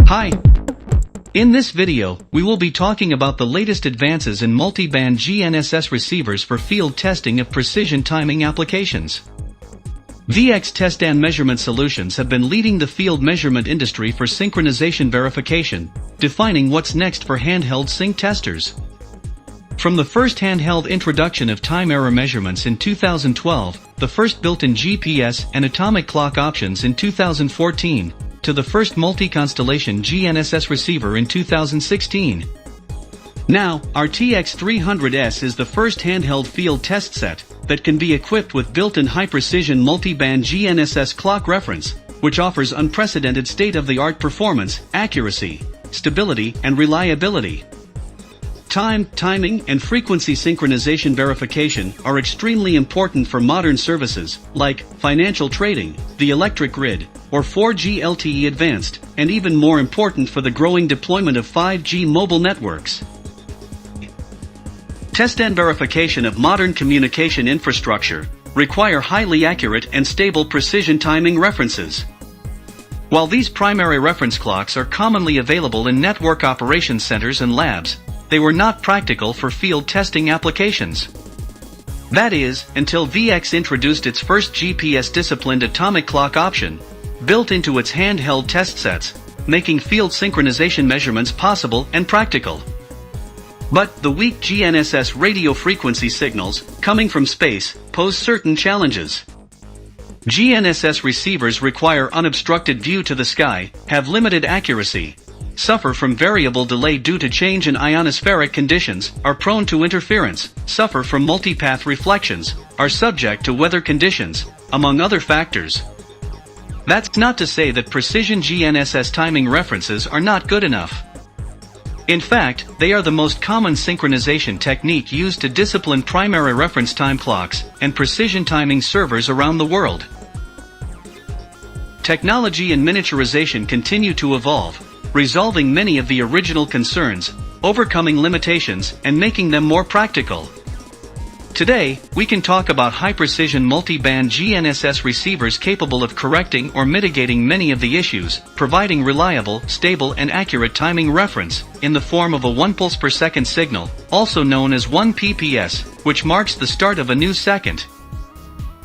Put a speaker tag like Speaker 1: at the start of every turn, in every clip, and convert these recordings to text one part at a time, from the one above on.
Speaker 1: Hi! In this video, we will be talking about the latest advances in multi-band GNSS receivers for field testing of precision timing applications. VeEX test and measurement solutions have been leading the field measurement industry for synchronization verification, defining what's next for handheld sync testers. From the first handheld introduction of time error measurements in 2012, the first built-in GPS and atomic clock options in 2014, to the first multi-constellation GNSS receiver in 2016. Now, our TX300S is the first handheld field test set that can be equipped with built-in high-precision multi-band GNSS clock reference, which offers unprecedented state-of-the-art performance, accuracy, stability, and reliability. Timing, and frequency synchronization verification are extremely important for modern services, like financial trading, the electric grid, or 4G LTE Advanced, and even more important for the growing deployment of 5G mobile networks. Test and verification of modern communication infrastructure require highly accurate and stable precision timing references. While these primary reference clocks are commonly available in network operations centers and labs, they were not practical for field testing applications. That is, until VeEX introduced its first GPS-disciplined atomic clock option, built into its handheld test sets, making field synchronization measurements possible and practical. But the weak GNSS radio frequency signals, coming from space, pose certain challenges. GNSS receivers require unobstructed view to the sky, have limited accuracy, suffer from variable delay due to change in ionospheric conditions, are prone to interference, suffer from multipath reflections, are subject to weather conditions, among other factors. That's not to say that precision GNSS timing references are not good enough. In fact, they are the most common synchronization technique used to discipline primary reference time clocks and precision timing servers around the world. Technology and miniaturization continue to evolve, resolving many of the original concerns, overcoming limitations, and making them more practical. Today, we can talk about high-precision multi-band GNSS receivers capable of correcting or mitigating many of the issues, providing reliable, stable, and accurate timing reference, in the form of a 1 pulse per second signal, also known as 1 PPS, which marks the start of a new second.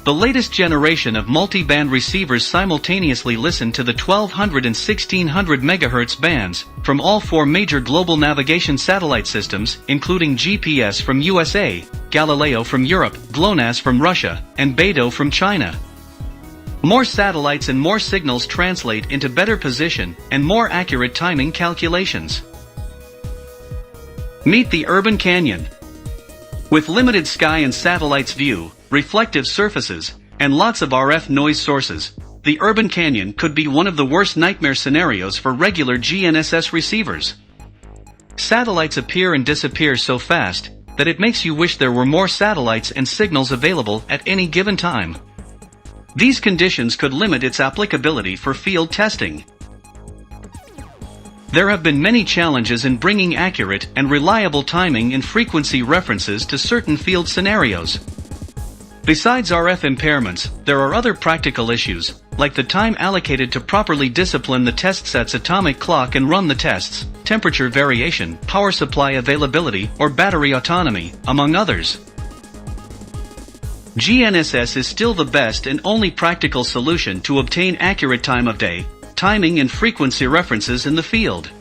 Speaker 1: The latest generation of multi-band receivers simultaneously listen to the 1200 and 1600 MHz bands from all four major global navigation satellite systems, including GPS from USA, Galileo from Europe, GLONASS from Russia, and BeiDou from China. More satellites and more signals translate into better position and more accurate timing calculations. Meet the urban canyon. With limited sky and satellites view, reflective surfaces, and lots of RF noise sources, the urban canyon could be one of the worst nightmare scenarios for regular GNSS receivers. Satellites appear and disappear so fast that it makes you wish there were more satellites and signals available at any given time. These conditions could limit its applicability for field testing. There have been many challenges in bringing accurate and reliable timing and frequency references to certain field scenarios. Besides RF impairments, there are other practical issues, like the time allocated to properly discipline the test set's atomic clock and run the tests, temperature variation, power supply availability, or battery autonomy, among others. GNSS is still the best and only practical solution to obtain accurate time of day, timing and frequency references in the field.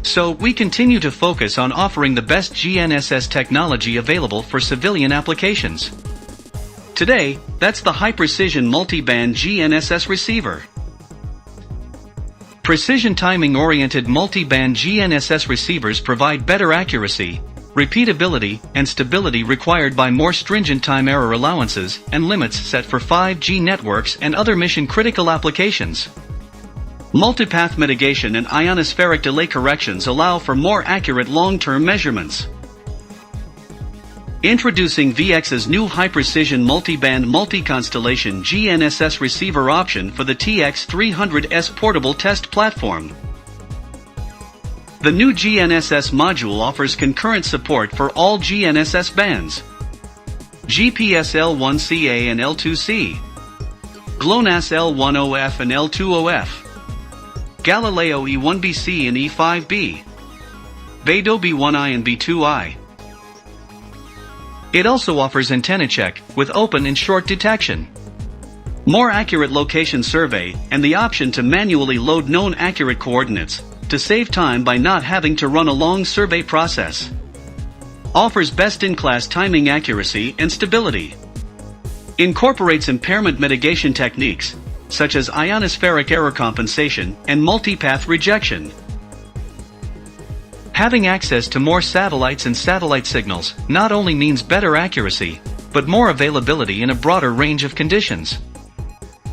Speaker 1: So, we continue to focus on offering the best GNSS technology available for civilian applications. Today, that's the high-precision multi-band GNSS receiver. Precision timing-oriented multi-band GNSS receivers provide better accuracy, repeatability, and stability required by more stringent time error allowances and limits set for 5G networks and other mission-critical applications. Multipath mitigation and ionospheric delay corrections allow for more accurate long-term measurements. Introducing VeEX's new high-precision multi-band multi-constellation GNSS receiver option for the TX300S portable test platform. The new GNSS module offers concurrent support for all GNSS bands: GPS L1CA and L2C, GLONASS L10F and L20F, Galileo E1BC and E5B, BeiDou B1I and B2I. It also offers antenna check, with open and short detection, more accurate location survey, and the option to manually load known accurate coordinates, to save time by not having to run a long survey process. Offers best-in-class timing accuracy and stability. Incorporates impairment mitigation techniques, such as ionospheric error compensation and multipath rejection. Having access to more satellites and satellite signals not only means better accuracy, but more availability in a broader range of conditions,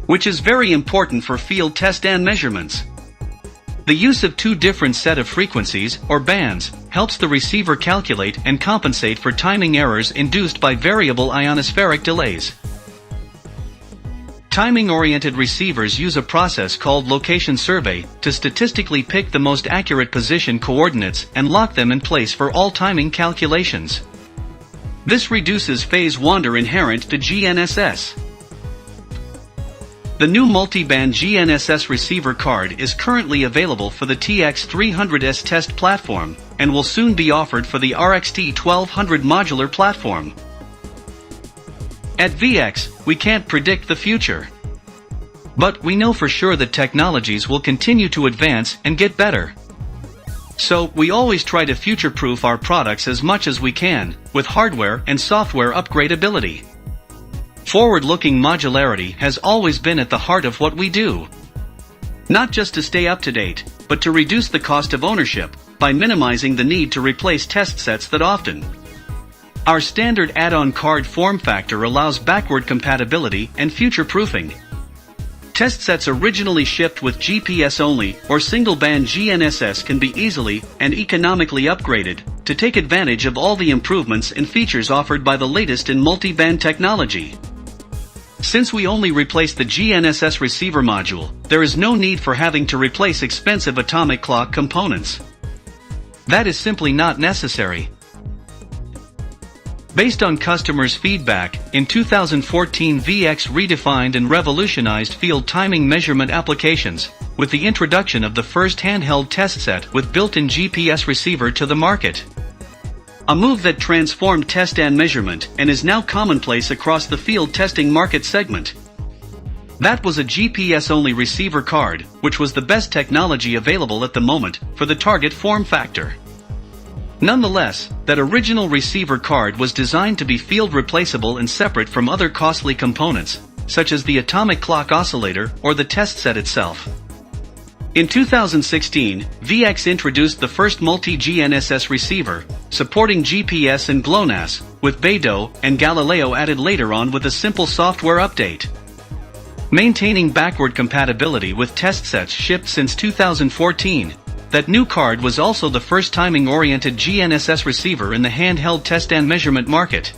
Speaker 1: which is very important for field test and measurements. The use of two different set of frequencies, or bands, helps the receiver calculate and compensate for timing errors induced by variable ionospheric delays. Timing-oriented receivers use a process called location survey to statistically pick the most accurate position coordinates and lock them in place for all timing calculations. This reduces phase wander inherent to GNSS. The new multi-band GNSS receiver card is currently available for the TX300S test platform, and will soon be offered for the RXT1200 modular platform. At VeEX, we can't predict the future, but we know for sure that technologies will continue to advance and get better. So, we always try to future-proof our products as much as we can, with hardware and software upgradability. Forward-looking modularity has always been at the heart of what we do. Not just to stay up to date, but to reduce the cost of ownership, by minimizing the need to replace test sets that often. Our standard add-on card form factor allows backward compatibility and future-proofing. Test sets originally shipped with GPS-only or single-band GNSS can be easily and economically upgraded to take advantage of all the improvements and features offered by the latest in multi-band technology. Since we only replace the GNSS receiver module, there is no need for having to replace expensive atomic clock components. That is simply not necessary. Based on customers' feedback, in 2014 VeEX redefined and revolutionized field timing measurement applications, with the introduction of the first handheld test set with built-in GPS receiver to the market. A move that transformed test and measurement and is now commonplace across the field testing market segment. That was a GPS-only receiver card, which was the best technology available at the moment for the target form factor. Nonetheless, that original receiver card was designed to be field replaceable and separate from other costly components, such as the atomic clock oscillator or the test set itself. In 2016, VeEX introduced the first multi-GNSS receiver, supporting GPS and GLONASS, with BeiDou and Galileo added later on with a simple software update. Maintaining backward compatibility with test sets shipped since 2014, that new card was also the first timing-oriented GNSS receiver in the handheld test and measurement market.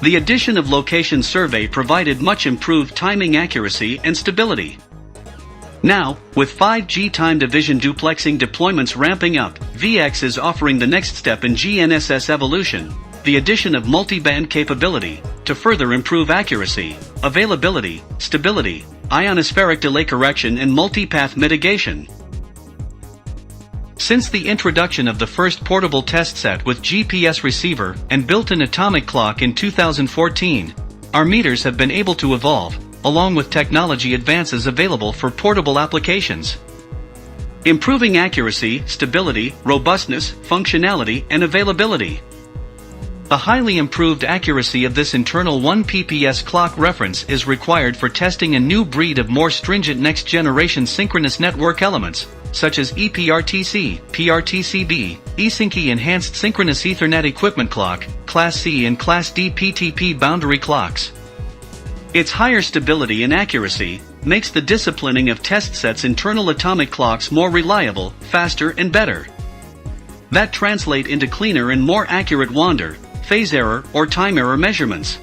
Speaker 1: The addition of location survey provided much improved timing accuracy and stability. Now, with 5G time division duplexing deployments ramping up, VeEX is offering the next step in GNSS evolution, the addition of multi-band capability, to further improve accuracy, availability, stability, ionospheric delay correction and multipath mitigation. Since the introduction of the first portable test set with GPS receiver and built-in atomic clock in 2014, our meters have been able to evolve, along with technology advances available for portable applications, improving accuracy, stability, robustness, functionality, and availability. The highly improved accuracy of this internal 1 pps clock reference is required for testing a new breed of more stringent next-generation synchronous network elements, such as ePRTC, PRTC-B, eSyncE Enhanced Synchronous Ethernet Equipment Clock, Class C and Class D PTP boundary clocks. Its higher stability and accuracy makes the disciplining of test sets' internal atomic clocks more reliable, faster and better. That translate into cleaner and more accurate wander, phase error or time error measurements.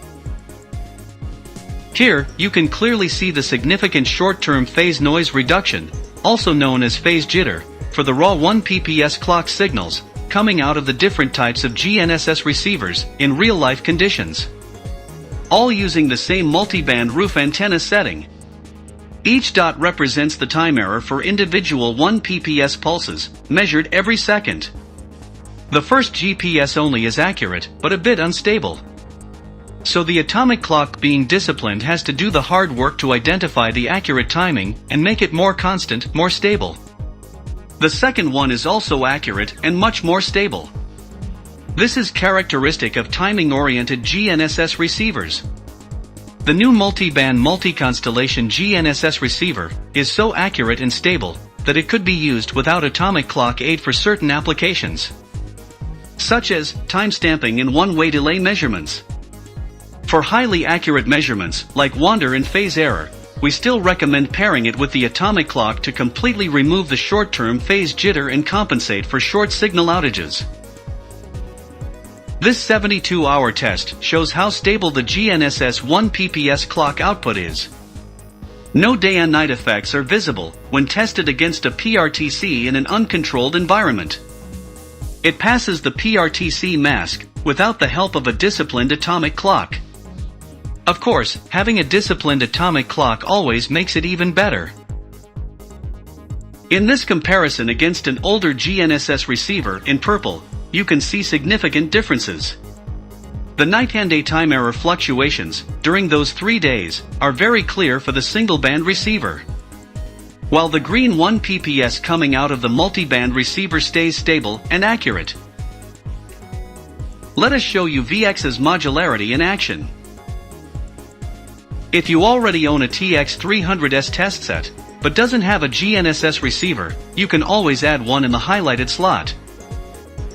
Speaker 1: Here, you can clearly see the significant short-term phase noise reduction, also known as phase jitter, for the raw 1 pps clock signals, coming out of the different types of GNSS receivers in real-life conditions, all using the same multi-band roof antenna setting. Each dot represents the time error for individual 1 pps pulses, measured every second. The first GPS only is accurate, but a bit unstable. So the atomic clock being disciplined has to do the hard work to identify the accurate timing and make it more constant, more stable. The second one is also accurate and much more stable. This is characteristic of timing-oriented GNSS receivers. The new multi-band multi-constellation GNSS receiver is so accurate and stable that it could be used without atomic clock aid for certain applications, such as timestamping and one-way delay measurements. For highly accurate measurements, like wander and phase error, we still recommend pairing it with the atomic clock to completely remove the short-term phase jitter and compensate for short signal outages. This 72-hour test shows how stable the GNSS 1 pps clock output is. No day and night effects are visible when tested against a PRTC in an uncontrolled environment. It passes the PRTC mask without the help of a disciplined atomic clock. Of course, having a disciplined atomic clock always makes it even better. In this comparison against an older GNSS receiver in purple, you can see significant differences. The night and day time error fluctuations during those 3 days are very clear for the single-band receiver, while the green 1 pps coming out of the multi-band receiver stays stable and accurate. Let us show you VeEX's modularity in action. If you already own a TX300S test set, but doesn't have a GNSS receiver, you can always add one in the highlighted slot.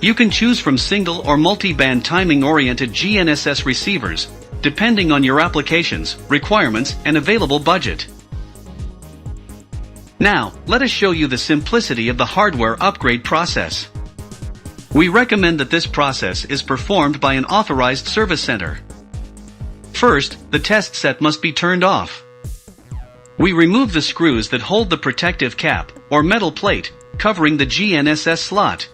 Speaker 1: You can choose from single or multi-band timing-oriented GNSS receivers, depending on your applications, requirements, and available budget. Now, let us show you the simplicity of the hardware upgrade process. We recommend that this process is performed by an authorized service center. First, the test set must be turned off. We remove the screws that hold the protective cap, or metal plate, covering the GNSS slot.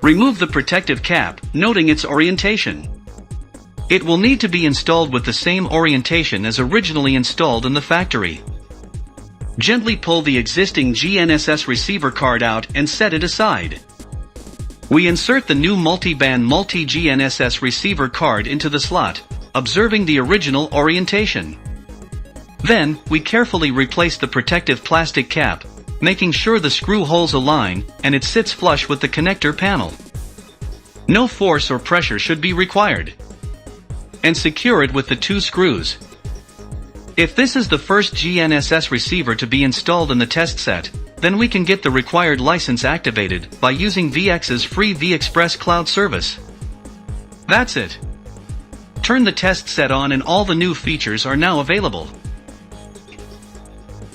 Speaker 1: Remove the protective cap, noting its orientation. It will need to be installed with the same orientation as originally installed in the factory. Gently pull the existing GNSS receiver card out and set it aside. We insert the new multi-band multi-GNSS receiver card into the slot, observing the original orientation. Then, we carefully replace the protective plastic cap, making sure the screw holes align and it sits flush with the connector panel. No force or pressure should be required. And secure it with the 2 screws. If this is the first GNSS receiver to be installed in the test set, then we can get the required license activated by using VeEX's free VEXpress cloud service. That's it. Turn the test set on and all the new features are now available.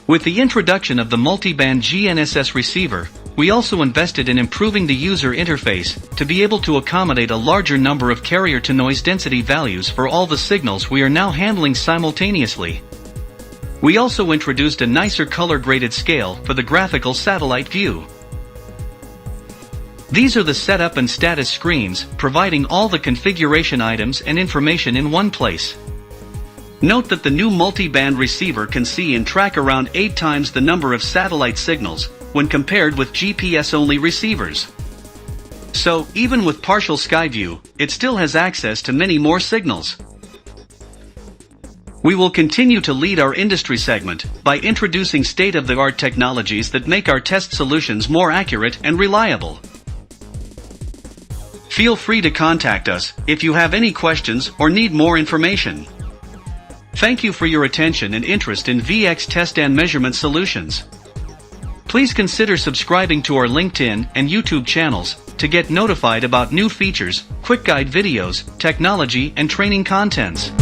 Speaker 1: With the introduction of the multi-band GNSS receiver, we also invested in improving the user interface to be able to accommodate a larger number of carrier-to-noise density values for all the signals we are now handling simultaneously. We also introduced a nicer color-graded scale for the graphical satellite view. These are the setup and status screens, providing all the configuration items and information in one place. Note that the new multi-band receiver can see and track around 8 times the number of satellite signals when compared with GPS-only receivers. So, even with partial sky view, it still has access to many more signals. We will continue to lead our industry segment by introducing state-of-the-art technologies that make our test solutions more accurate and reliable. Feel free to contact us if you have any questions or need more information. Thank you for your attention and interest in VeEX test and measurement solutions. Please consider subscribing to our LinkedIn and YouTube channels to get notified about new features, quick guide videos, technology and training contents.